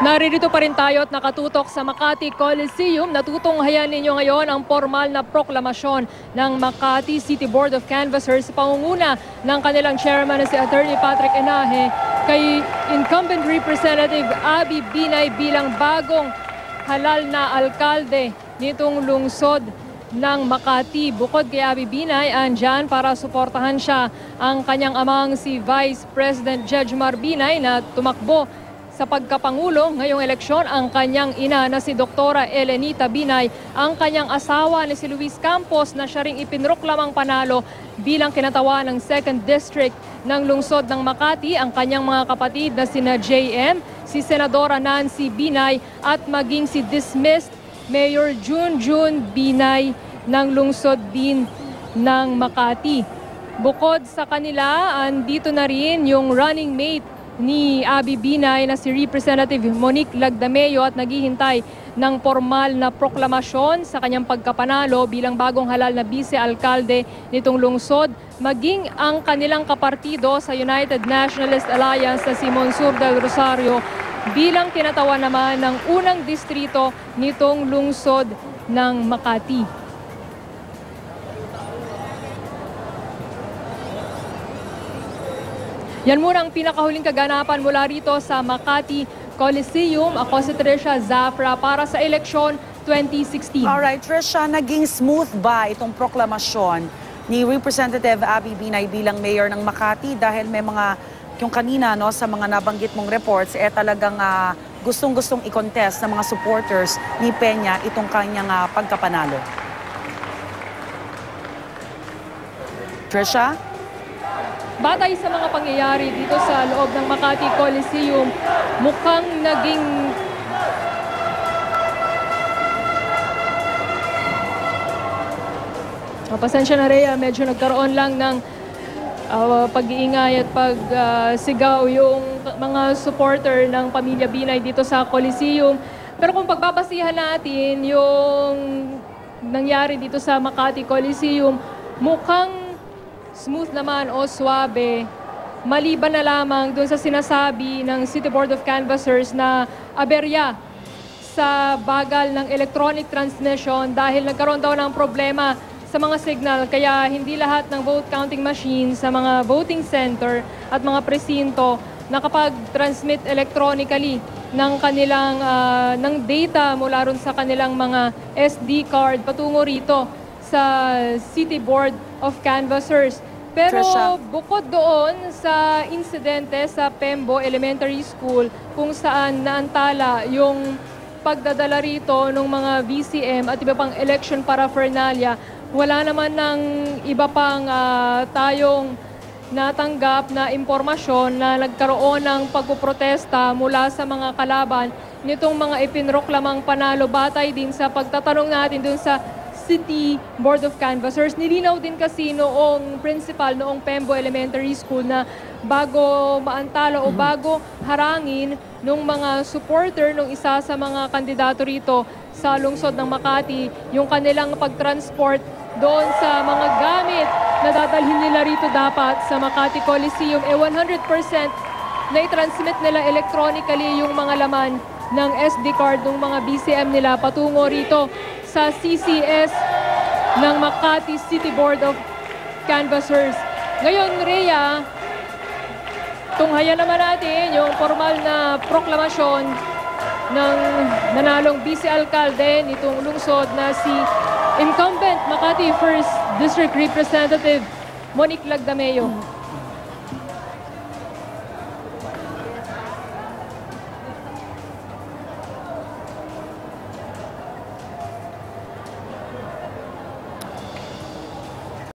Naririto pa rin tayo at nakatutok sa Makati Coliseum. Natutunghayan ninyo ngayon ang formal na proklamasyon ng Makati City Board of Canvassers sa pangunguna ng kanilang chairman na si Attorney Patrick Enaje kay incumbent Representative Abby Binay bilang bagong halal na alkalde nitong lungsod ng Makati. Bukod kay Abby Binay, andyan para suportahan siya ang kanyang amang si Vice President Jejmar Binay na tumakbo sa pagkapangulo ngayong eleksyon, ang kanyang ina na si Doktora Elenita Binay, ang kanyang asawa na si Luis Campos na siya ring ipinroklamang panalo bilang kinatawa ng 2nd District ng lungsod ng Makati, ang kanyang mga kapatid na sina JM, si Senadora Nancy Binay at maging si dismissed Mayor Junjun Binay ng lungsod din ng Makati. Bukod sa kanila, andito na rin yung running mate ni Abby Binay na si Representative Monique Lagdameo at naghihintay ng formal na proklamasyon sa kanyang pagkapanalo bilang bagong halal na vice-alkalde nitong lungsod, maging ang kanilang kapartido sa United Nationalist Alliance na si Monsur del Rosario bilang tinatawa naman ng unang distrito nitong lungsod ng Makati. Yan muna ang pinakahuling kaganapan mula rito sa Makati Coliseum. Ako si Trisha Zafra para sa eleksyon 2016. Alright, Trisha, naging smooth ba itong proklamasyon ni Representative Abby Binay bilang mayor ng Makati dahil may mga, yung kanina no, sa mga nabanggit mong reports, talagang gustong-gustong i-contest ng mga supporters ni Peña itong kanyang pagkapanalo? Trisha? Batay sa mga pangyayari dito sa loob ng Makati Coliseum, mukhang naging pasensya na Rhea, medyo nagkaroon lang ng pag-iingay at pagsigaw yung mga supporter ng pamilya Binay dito sa Coliseum. Pero kung pagbabasihan natin yung nangyari dito sa Makati Coliseum, mukhang smooth naman o swabe, maliban na lamang doon sa sinasabi ng City Board of Canvassers na aberya sa bagal ng electronic transmission dahil nagkaroon daw ng problema sa mga signal, kaya hindi lahat ng vote counting machines sa mga voting center at mga presinto nakapag-transmit electronically ng kanilang ng data mula ron sa kanilang mga SD card patungo rito sa City Board of Canvassers. Pero bukod doon sa insidente sa Pembo Elementary School kung saan naantala yung pagdadala rito ng mga VCM at iba pang election paraphernalia, wala naman ng iba pang tayong natanggap na impormasyon na nagkaroon ng pagpuprotesta mula sa mga kalaban nitong mga ipinroklamang panalo, batay din sa pagtatanong natin dun sa City Board of Canvassers. Nilinaw din kasi noong principal noong Pembo Elementary School na bago maantala o bago harangin ng mga supporter ng isa sa mga kandidato rito sa lungsod ng Makati, yung kanilang pagtransport doon sa mga gamit na dadalhin nila rito dapat sa Makati Coliseum, 100% na i-transmit nila electronically yung mga laman ng SD card ng mga BCM nila patungo rito sa CCS ng Makati City Board of Canvassers. Ngayon, Rhea, tunghayan naman natin yung formal na proklamasyon ng nanalong vice-alkalde nitong lungsod na si incumbent Makati 1st District Representative Monique Lagdameo.